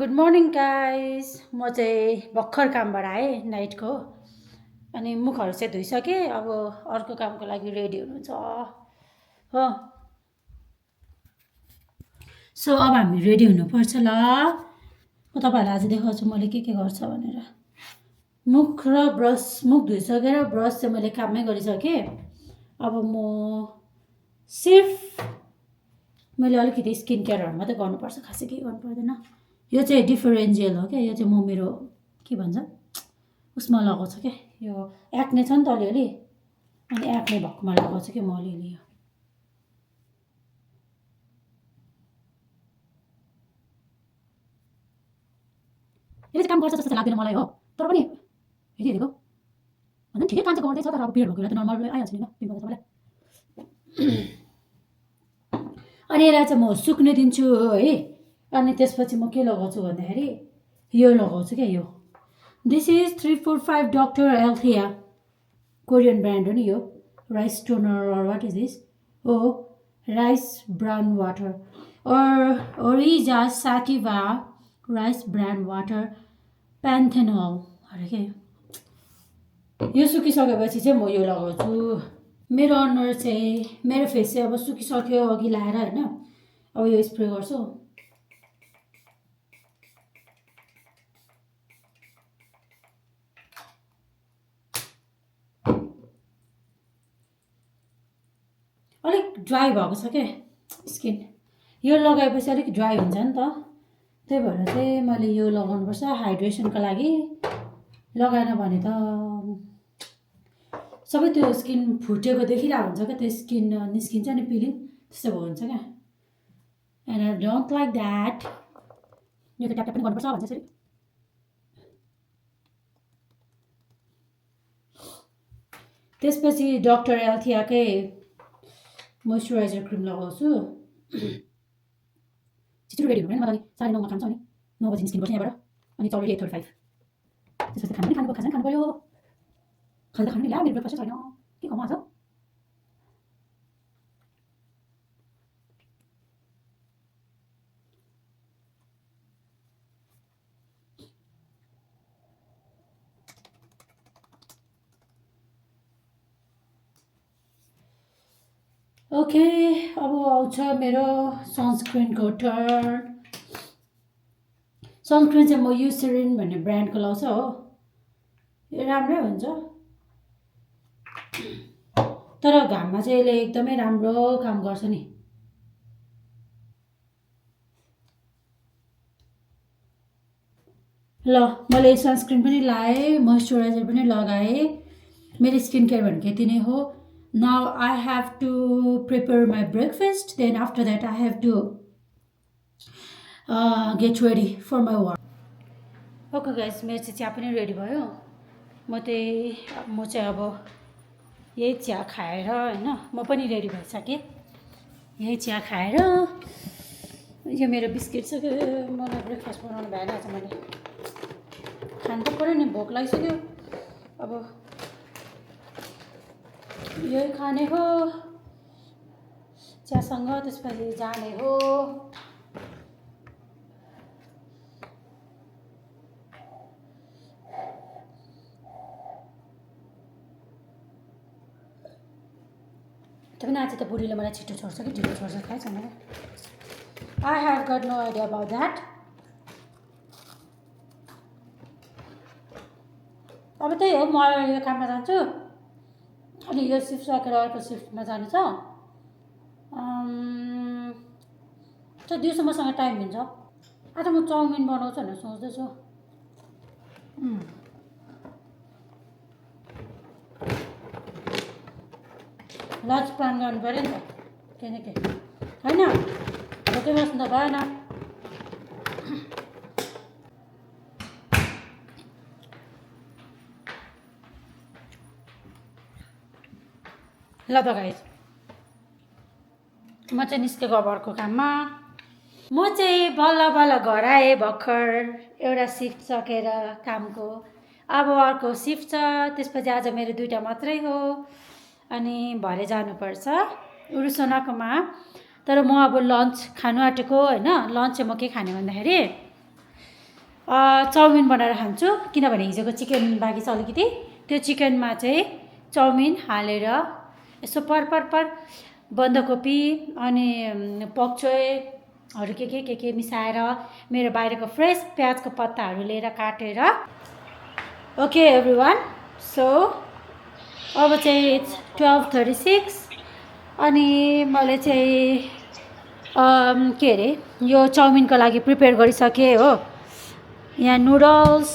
Good morning guys. म चाहिँ भर्खर कामबाट आएँ नाइटको। अनि मुखहरू चाहिँ धोइसकेँ। अब अर्को कामको लागि रेडी हुनुहुन्छ हो। सो अब हामी रेडी हुनुपर्छ ल। म तपाईँहरूलाई आज देखाउँछु मैले के गर्छ भनेर। मुख धोइसकेर ब्रस चाहिँ मैले काममै गरिसकेँ। अब म सिर्फ मैले अलिकति स्किन केयरहरू मात्रै गर्नुपर्छ, खासै केही गर्नु पर्दैन। यो चाहिँ डिफरेन्जियल हो क्या। यो चाहिँ म मेरो के भन्छ उसमा लगाउँछु क्या। यो एक्ने छ नि त अलिअलि, अनि एक्ने भएकोमा लगाउँछु क्या म अलिअलि। यसले चाहिँ काम गर्छ जस्तो लाग्दैन मलाई हो, तर पनि हेरेको भन्दा ठिकै काम चाहिँ गर्दैछ। तर अब पिरियड भएको बेला त नर्मल आइहाल्छ नि पिम्पल तपाईँलाई। अनि यसलाई चाहिँ म सुक्ने दिन्छु है। अनि त्यसपछि म के लगाउँछु भन्दाखेरि यो लगाउँछु क्या। यो this is 345 doctor Althea, Korean brand हो नि यो। राइस टोनर और वाट इज दिस, हो राइस ब्राउन वाटर और ओरिजा साटिभा राइस ब्राउन वाटर प्यान्थेनोल अरे के। यो सुकिसकेपछि चाहिँ म यो लगाउँछु। मेरो अनुहार चाहिँ मेरो फेस चाहिँ अब सुकिसक्यो अघि लाएर होइन। अब यो स्प्रे गर्छु। अलिक ड्राई भएको छ क्या स्किन। यो लगाएपछि अलिक ड्राई हुन्छ नि त, त्यही भएर चाहिँ मैले यो लगाउनुपर्छ हाइड्रेसनको लागि। लगाएन भने त सबै त्यो स्किन फुटेको देखिरहेको हुन्छ क्या, त्यो स्किन निस्किन्छ नि पिलिङ, त्यस्तो भयो हुन्छ क्या। And I don't like that. यो त ट्याप पनि गर्नुपर्छ भन्छ यसरी। त्यसपछि डक्टर एल्थियाकै मोइस्चराइजर क्रिम लगाउँछु। छिटो रेडी हुनु भएन, म त 9:30 खान्छ अनि 9 बजी निस्किनुपर्छ यहाँबाट। अनि चल्यो 8:35। त्यसपछि खानु पनि खानु पऱ्यो। खानु त खानु नि ला, मेरो ब्रेकफास्ट छैन के कमा छ। ओके, अब आउँछ मेरो सनस्क्रिनको टर्न। सनस्क्रिन चाहिँ म युसेरिन भन्ने ब्रान्डको लाउँछ हो। यो राम्रै हुन्छ, तर घाममा चाहिँ यसले एकदमै राम्रो काम गर्छ नि। ल मैले सनस्क्रिन पनि लगाएँ, मोइस्चराइजर पनि लगाएँ। मेरो स्किन केयर भनेको यति नै हो। Now I have to prepare my breakfast, then after that I have to get ready for my work. Okay guys, मेरो चाहिँ चिया पनि रेडी भयो। म चाहिँ अब यही चिया खाएर होइन, म पनि रेडी भइसकेँ। यही चिया खाएर यो मेरो बिस्किट छ कि मलाई ब्रेकफास्ट बनाउनु भएन आज। मैले खानु त पऱ्यो नि, भोक लागिसक्यो। अब यही खाने हो चियासँग, त्यसपछि जाने हो। पनि आज त बुढीले मलाई छिटो छोड्छ कि ढिलो छोड्छ थाहै छैन। I have got no idea about that. अब त्यही हो, म यो काममा जान्छु अनि यो सिफ्ट सकेर अर्को सिफ्टमा जानु छ। त दिउँसो मसँग टाइम हुन्छ। आज म चाउमिन बनाउँछु भनेर सोच्दैछु। लन्च प्लान गर्नु पऱ्यो नि त केही न केही होइन, भोकै बस्नु त भएन। ल त गाइस, म चाहिँ निस्केको अब अर्को काममा। म चाहिँ बल्ल बल्ल घर आएँ भर्खर, एउटा सिफ्ट सकेर कामको। अब अर्को सिफ्ट छ, त्यसपछि आज मेरो 2टा मात्रै हो। अनि भरे जानुपर्छ उरुसनाकोमा। तर म अब लन्च खानु आँटेको होइन। लन्च चाहिँ म के खाने भन्दाखेरि चाउमिन बनाएर खान्छु किनभने हिजोको चिकन बाँकी छ अलिकति त्यो चिकनमा चाहिँ चाउमिन हालेर यसो पर बन्दाकोपी अनि पक्चोयहरू के मिसाएर मेरो बाहिरको फ्रेस प्याजको पत्ताहरू लिएर काटेर ओके एभ्रिवान सो अब चाहिँ 12:36 अनि मैले चाहिँ के अरे यो चाउमिनको लागि प्रिपेयर गरिसकेँ हो यहाँ नुडल्स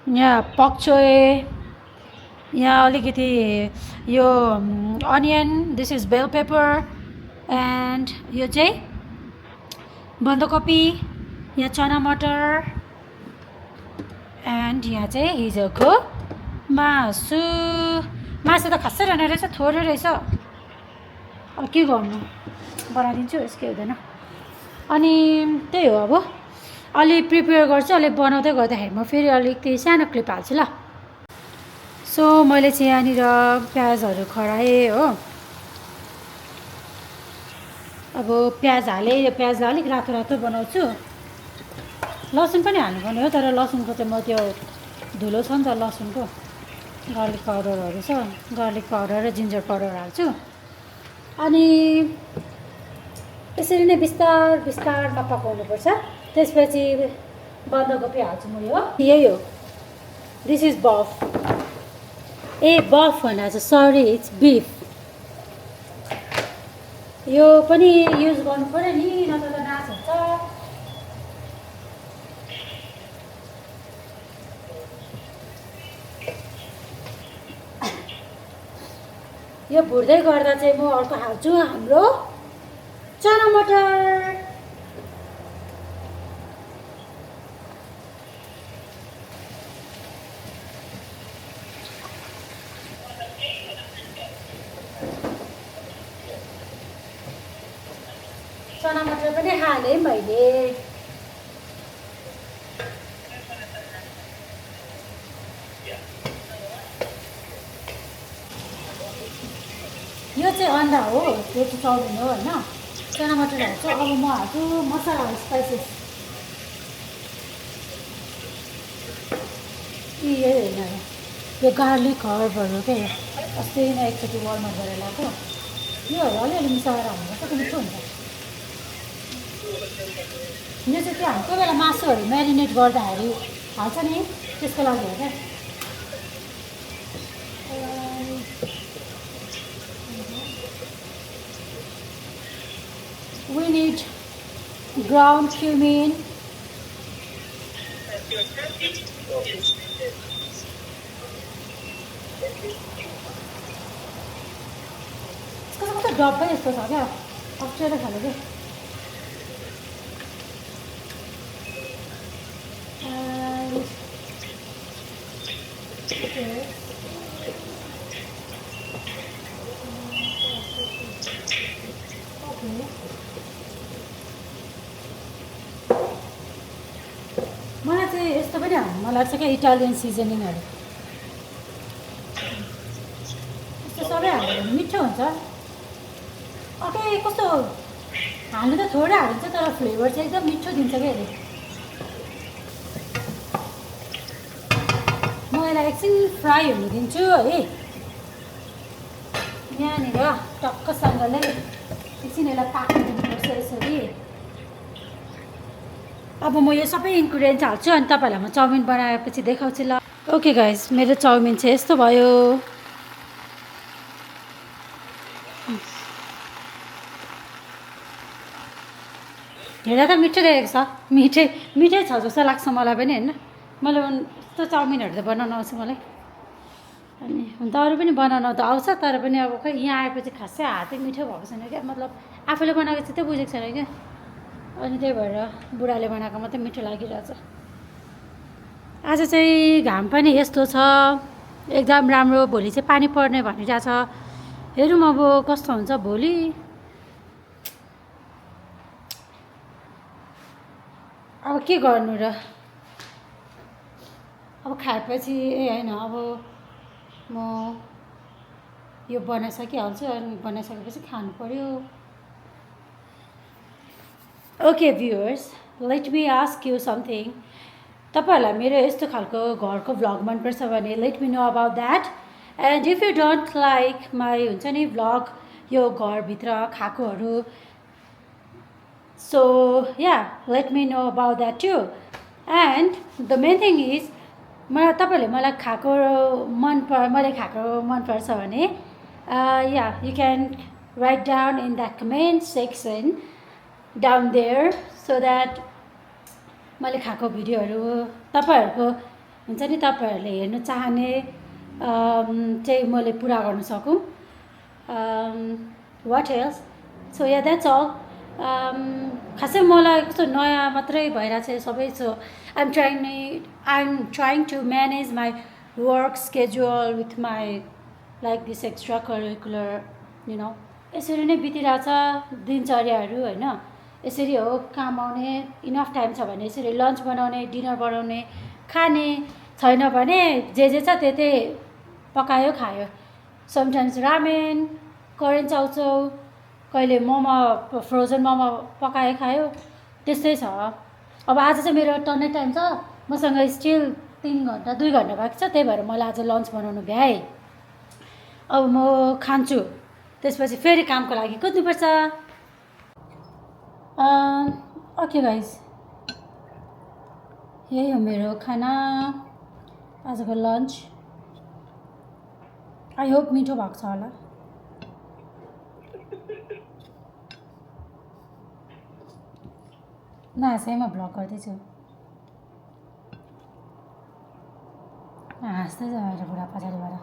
यहाँ पक्चोय यहाँ अलिकति यो onion this is bell pepper and यो चाहिँ बन्दाकोपी यहाँ चना मटर एन्ड यहाँ चाहिँ हिजोको मासु त खासै रहेन रहेछ थोरै रहेछ अब के गर्नु बनाइदिन्छु यसकै हुँदैन अनि त्यही हो अब अलि प्रिपेयर गर्छु अलि बनाउँदै गर्दाखेरि म फेरि अलिकति सानो क्लिप हाल्छु ल सो मैले चाहिँ यहाँनिर प्याजहरू खराएँ हो अब प्याज हालेँ यो प्याजलाई अलिक रातो रातो बनाउँछु लसुन पनि हाल्नुपर्ने हो तर लसुनको चाहिँ म त्यो धुलो छ नि त लसुनको गार्लिक पाउडरहरू छ गार्लिक पाउडर र जिन्जर पाउडर हाल्छु अनि यसरी नै बिस्तारमा पकाउनुपर्छ त्यसपछि बन्दाकोपी हाल्छु म यही हो दिस इज बफ बफ होइन आज सरी इट्स बिफ यो पनि युज गर्नु पऱ्यो नि नत्र त नाच हुन्छ यो भुट्दै गर्दा चाहिँ म अर्को हाल्छु हाम्रो चना मटर चना मटर पनि हालेँ मैले यो चाहिँ अन्डा हो यो चाहिँ चाउमिन हो होइन चना मटर हाल्छु अब म हाल्छु मसला स्पाइसेस यही होइन यो गार्लिक हर्बहरू के अस्ति नै एकचोटि वालमा गरेर ल्याएको योहरू अलिअलि मिसाएर हाल्नुपर्छ त मिठो हुन्छ यो चाहिँ त्यो हामी कोही बेला मासुहरू म्यारिनेट गर्दाखेरि हाल्छ नि त्यसको लागि हो क्या we need ground cumin कस्तो डब्बै यस्तो छ क्या अप्ठ्यारो खाले क्या मलाई चाहिँ यस्तो पनि हाल्नु मन लाग्छ क्या इटालियन सिजनिङहरू यस्तो सबै हाल्यो भने मिठो हुन्छ ओके कस्तो हाल्नु त थोरै हालिन्छ तर फ्लेभर चाहिँ एकदम मिठो दिन्छ क्या यसले म यसलाई एकछिन फ्राई हुनु दिन्छु है यहाँनिर टक्कसँगले एकछिन यसलाई पाक्नु दिनुपर्छ यसरी अब म यो सबै इन्ग्रिडियन्ट्स हाल्छु अनि तपाईँहरूलाई म चाउमिन बनाएपछि देखाउँछु ल ओके गाइस मेरो चाउमिन चाहिँ यस्तो भयो हेर्दा त मिठो रहेको छ मिठै छ जस्तो लाग्छ मलाई पनि होइन मैले यस्तो चाउमिनहरू त बनाउनु आउँछ मलाई अनि हुन त अरू पनि बनाउनु त आउँछ तर पनि अब खै यहाँ आएपछि खासै हातै मिठो भएको छैन क्या मतलब आफूले बनाएको चाहिँ त्यो बुझेको छैन क्या अनि त्यही भएर बुढाले बनाएको मात्रै मिठो लागिरहेछ आज चाहिँ घाम पनि यस्तो छ एकदम राम्रो भोलि चाहिँ पानी पर्ने भनिरहेछ हेरौँ अब कस्तो हुन्छ भोलि अब के गर्नु र अब खाएपछि होइन अब म यो बनाइसकिहाल्छु अनि बनाइसकेपछि खानु पर्यो Okay viewers, let me ask you something. तपाईहरुलाई मेरो यस्तो खालको घरको भ्लग मनपर्छ भने let me know about that and if you don't like my हुन्छ नि भ्लग यो घरभित्र खाएकोहरू so yeah let me know about that too and the main thing is तपाईँहरूले मलाई खाएको मैले खाएको मनपर्छ भने yeah you can write down in that comment section down there so that मैले खाएको भिडियोहरू तपाईहरुको हुन्छ नि तपाईहरुले हेर्न चाहने चाहिँ मैले पुरा गर्न सकौँ what else so yeah that's all खासै मलाई कस्तो नयाँ मात्रै भइरहेछ सबै so I'm trying to manage my work schedule with my like this extracurricular you know यसरी नै बितिरहेछ दिनचर्याहरू होइन यसरी हो काम आउने इनफ टाइम छ भने यसरी लन्च बनाउने डिनर बनाउने खाने छैन भने जे छ त्यतै पकायो खायो समटाइम्स रामेन करेन्ट चाउचाउ कहिले मोमो फ्रोजन मोमो पकायो खायो त्यस्तै छ अब आज चाहिँ मेरो टन्नै टाइम छ मसँग स्टिल 2 घन्टा बाँकी छ त्यही भएर मैले आज लन्च बनाउनु भ्याएँ अब म खान्छु त्यसपछि फेरि कामको लागि कुद्नुपर्छ ओके गाइज यही हो मेरो खाना आजको लन्च आई होप मिठो भएको छ होला नहाँसै म भ्लग गर्दैछु हाँस्दै छ मेरो बुढा पछाडिबाट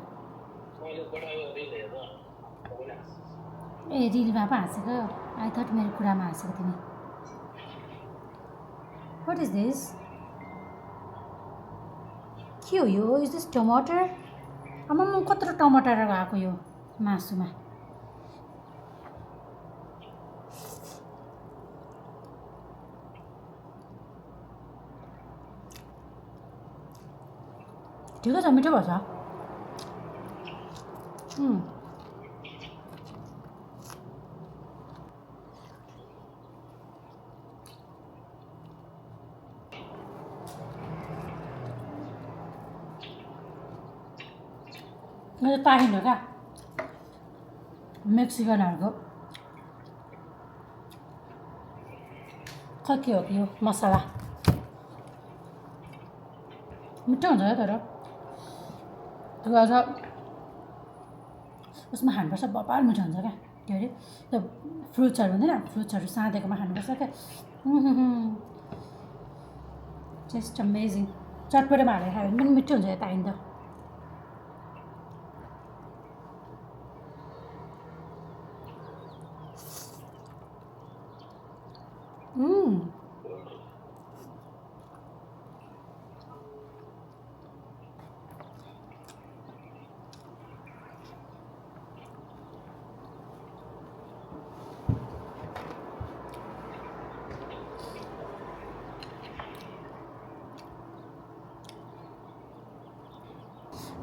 ए रिलमा पो हाँसेको आई थट मेरो कुरामा हाँसेको तिमी वाट इज दिस के हो यो इज दिस टमाटर आमा म कत्रो टमाटर आएको यो मासुमा ठिकै छ मिठो भएछ यो ताहिन हो क्या मेक्सिकनहरूको खै के हो कि यो मसला मिठो हुन्छ क्या तर त्यो अझ उसमा खानुपर्छ बबाल मिठो हुन्छ क्या के अरे त्यो फ्रुट्सहरू हुँदैन फ्रुट्सहरू साँधेकोमा खानुपर्छ क्या जस्ट अमेजिङ चटपटेमा हालेर खायो भने पनि मिठो हुन्छ यो ताइन त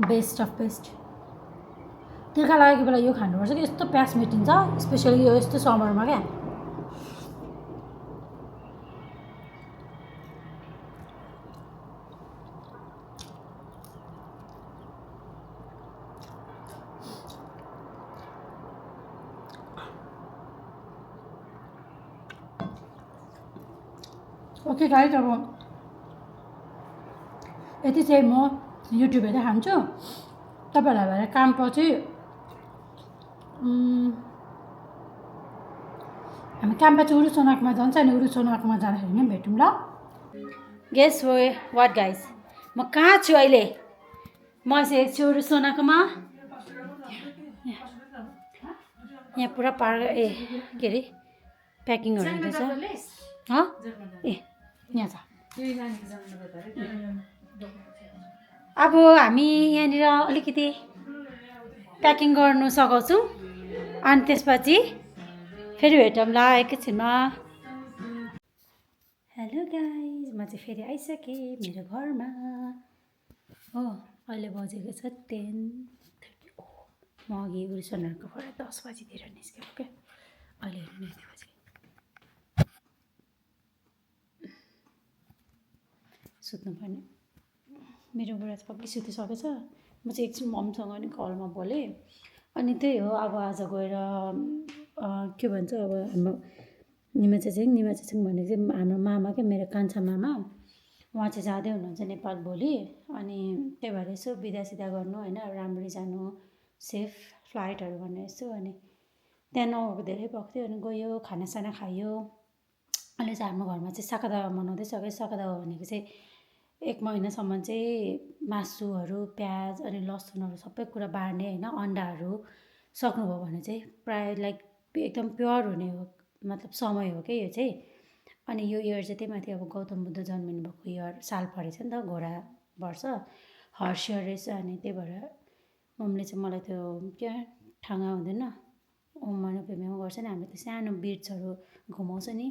बेस्ट अफ बेस्ट तिर्खा लागेको बेला यो खानुपर्छ कि यस्तो प्यास मेटिन्छ स्पेसली यो यस्तो समरमा क्या ओके गाइज अब यति चाहिँ म युट्युब हेर्दै खान्छु तपाईँहरूलाई भएर काम पछि हामी काम पछि उरु सोनाकमा जान्छ अनि उरु सोनाकमा जाँदाखेरि नै भेटौँ ल गेस हो वाट गाइज म कहाँ छु अहिले म चाहिँ छु उरु सोनाकमा यहाँ पुरा के अरे प्याकिङहरू हुँदैछ ए यहाँ छ अब हामी यहाँनिर अलिकति प्याकिङ गर्नु सघाउँछौँ अनि त्यसपछि फेरि भेटौँला एकैछिनमा हेलो गाइज म चाहिँ फेरि आइसकेँ मेरो घरमा हो अहिले बजेको छ 10:30 म अघि उरिसनहरूको घर 10 बजीतिर निस्केको क्या अहिले हेर्नु यति बजी सुत्नुपर्ने मेरो बुढा चाहिँ पक्कै सुतिसकेछ म चाहिँ एकछिन मम्मीसँग नि कलमा बोलेँ अनि त्यही हो अब आज गएर के भन्छ अब हाम्रो निमा चाहिँ भनेको चाहिँ हाम्रो मामा क्या मेरो कान्छा मामा उहाँ चाहिँ जाँदै हुनुहुन्छ नेपाल भोलि अनि त्यही भएर यसो बिदा सिदा गर्नु होइन राम्ररी जानु सेफ फ्लाइटहरू भन्ने यसो अनि त्यहाँ नगएको धेरै भएको थियो अनि गयो खानासाना खायो अहिले चाहिँ हाम्रो घरमा चाहिँ साकादावा मनाउँदैछ कि साकादावा भनेको चाहिँ 1 महिनासम्म चाहिँ मासुहरू प्याज अनि लसुनहरू सबै कुरा बार्ने होइन अन्डाहरू सक्नुभयो भने चाहिँ प्रायः लाइक एकदम प्योर हुने हो मतलब समय हो क्या यो चाहिँ अनि यो इयर चाहिँ त्यही माथि अब गौतम बुद्ध जन्मिनु भएको इयर साल परेछ नि त घोडा वर्ष हर्स इयर रहेछ अनि त्यही भएर मम्मीले चाहिँ मलाई त्यो क्या ठाँगा हुँदैन ओममा पेमेमा गर्छ नि हामीले त्यो सानो बिट्सहरू घुमाउँछ नि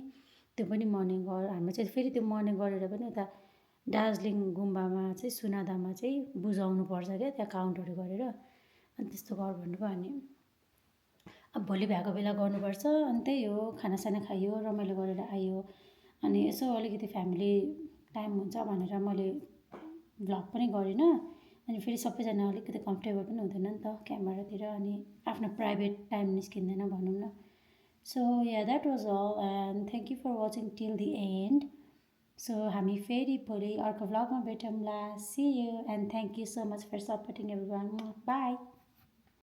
त्यो पनि मर्निङ हाम्रो चाहिँ फेरि त्यो मर्निङ गरेर पनि उता दार्जिलिङ गुम्बामा चाहिँ सुनादामा चाहिँ बुझाउनु पर्छ क्या त्यहाँ काउन्टहरू गरेर अनि त्यस्तो गर भन्नुभयो अनि अब भोलि भ्याएको बेला गर्नुपर्छ अनि त्यही हो खानासाना खायो रमाइलो गरेर आयो अनि यसो अलिकति फ्यामिली टाइम हुन्छ भनेर मैले भ्लग पनि गरिनँ अनि फेरि सबैजना अलिकति कम्फर्टेबल पनि हुँदैन नि त क्यामेरातिर अनि आफ्नो प्राइभेट टाइम निस्किँदैन भनौँ न so yeah that was all and thank you for watching till the end so हामी फेरि भोलि अर्को भ्लगमा भेटौँला see you and thank you so much for supporting everyone by